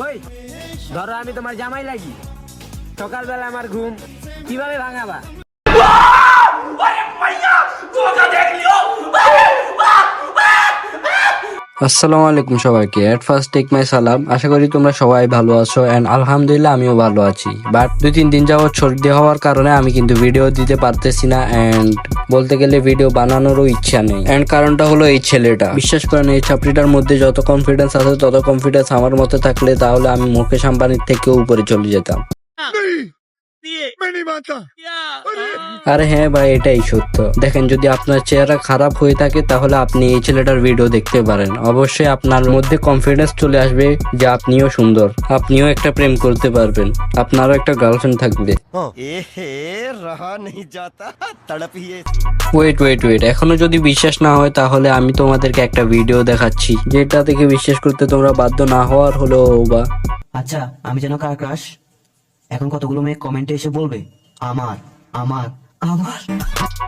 ওই ধরো আমি তোমার জামাই লাগি, সকালবেলা আমার ঘুম কিভাবে ভাঙাবা? আসসালামু আলাইকুম সবাইকে। এট ফার্স্ট টেক মাই সালাম। আশা করি তোমরা সবাই ভালো আছো এন্ড আলহামদুলিল্লাহ আমিও ভালো আছি। বাট 2-3 দিন যাবত সর্দি হওয়ার কারণে আমি কিন্তু ভিডিও দিতে পারতেছি না এন্ড বলতে গেলে ভিডিও বানানোরও ইচ্ছা নেই। এন্ড কারণটা হলো এই ছেলেটা। বিশ্বাস করেন এই ছাত্রীটার মধ্যে যত কনফিডেন্স আছে তত কনফিডেন্স আমার মধ্যে থাকলে তাহলে আমি মুকেশ আম্বানির থেকেও উপরে চলে যেতাম। আরে হ্যাঁ ভাই, এটাই সত্য। দেখেন, যদি আপনার চেহারা খারাপ হয়ে থাকে তাহলে আপনি এই ছেলেটার ভিডিও দেখতে পারেন। অবশ্যই আপনার মধ্যে কনফিডেন্স চলে আসবে যে আপনিও সুন্দর, আপনিও একটা প্রেম করতে পারবেন, আপনারও একটা গার্লফ্রেন্ড থাকবে। ওয়েট, এখনো যদি বিশ্বাস না হয় তাহলে আমি তোমাদেরকে একটা ভিডিও দেখাচ্ছি, যেটা থেকে বিশ্বাস করতে তোমরা বাধ্য না হওয়ার হলেও বা। আচ্ছা, আমি যেন কার ক্রাশ? এখন কতগুলো মেয়ে কমেন্টে এসে বলবে আমার আমার আমার।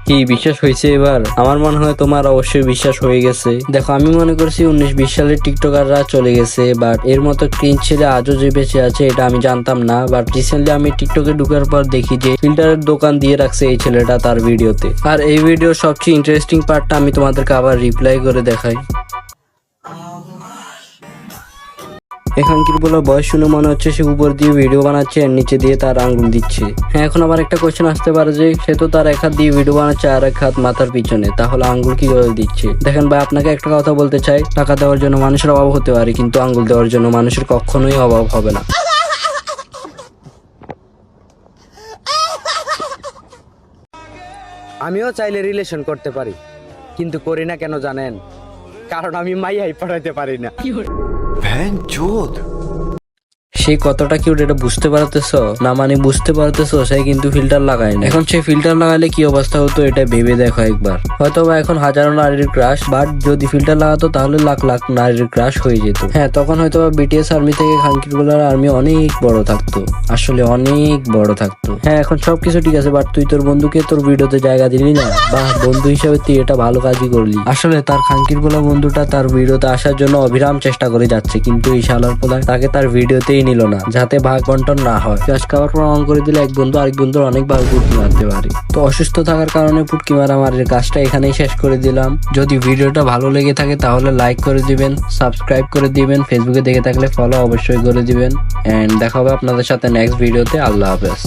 কি বিশ্বাস হয়েছে এবার? আমার মনে হয় তোমার অবশ্যই বিশ্বাস হয়ে গেছে। দেখো, আমি মনে করছি 19-20 সালের টিকটকাররা চলে গেছে, বাট এর মতো ক্রিঞ্জ ছেলে আজও যে বেঁচে আছে এটা আমি জানতাম না। বাট রিসেন্টলি আমি টিকটকে ঢুকার পর দেখি যে ফিল্টারের দোকান দিয়ে রাখছে এই ছেলেটা তার ভিডিওতে। আর এই ভিডিওর সবচেয়ে ইন্টারেস্টিং পার্টটা আমি তোমাদেরকে আবার রিপ্লাই করে দেখাই। এখানকার বলা বয়স শুনে মনে হচ্ছে সে উপর দিয়ে ভিডিও বানাচ্ছে আর নিচে দিয়ে তার আঙ্গুল দিচ্ছে। হ্যাঁ, এখন আবার একটা কোয়েশ্চেন আসতে পারে যে সে তো তার এক হাত দিয়ে ভিডিও বানাচ্ছে আর এক হাত মাথার পিছনে, তাহলে আঙ্গুল কিভাবে দিচ্ছে? দেখেন ভাই, আপনাকে একটা কথা বলতে চাই, টাকা দেওয়ার জন্য মানুষের অভাব হতে পারে কিন্তু আঙ্গুল দেওয়ার জন্য মানুষের কখনোই অভাব হবে না। আমিও চাইলে রিলেশন করতে পারি, কিন্তু করি না কেন জানেন? কারণ আমি মাইয়াই পড়াইতে পারি না। সে কতটা কিউট এটা বুঝতে পারতেছো না? মানে বুঝতে পারতেছো, সে কিন্তু ফিল্টার লাগায় না। এখন সে ফিল্টার লাগালে কি অবস্থা হতো এটা ভেবে দেখো একবার। হয়তো বা এখন হাজারো নারীর ক্রাশ, বাট যদি ফিল্টার লাগাতো তাহলে লাখ লাখ নারীর ক্রাশ হয়ে যেত। হ্যাঁ, তখন হয়তো বা বিটিএস আর্মি থেকে খানকিরগুলার আর্মি অনেক বড় থাকতো, আসলে অনেক বড় থাকতো। হ্যাঁ, এখন সবকিছু ঠিক আছে, বাট তুই তোর বন্ধুকে তোর ভিডিওতে জায়গা দিলি না। বা বন্ধু হিসেবে তুই এটা ভালো কাজই করলি। আসলে তার খানকিরগুলা বন্ধুটা তার ভিডিওতে আসার জন্য অবিরাম চেষ্টা করে যাচ্ছে, কিন্তু এই শালার পোলায় তাকে তার ভিডিওতেই নিল না, যাতে ভাগ বন্টন না হয়। ক্রাশ খাওয়ার পর অন করে দিলে এক বন্ধু আরেক বন্ধুর অনেকবার পুটকি মারতে পারে। তো অসুস্থ থাকার কারণে পুটকি মারামারির কাজটা এখানেই শেষ করে দিলাম। যদি ভিডিওটা ভালো লেগে থাকে তাহলে লাইক করে দিবেন, সাবস্ক্রাইব করে দিবেন, ফেসবুকে দেখে থাকলে ফলো অবশ্যই করে দিবেন। এন্ড দেখা হবে আপনাদের সাথে নেক্সট ভিডিওতে। আল্লাহ হাফেজ।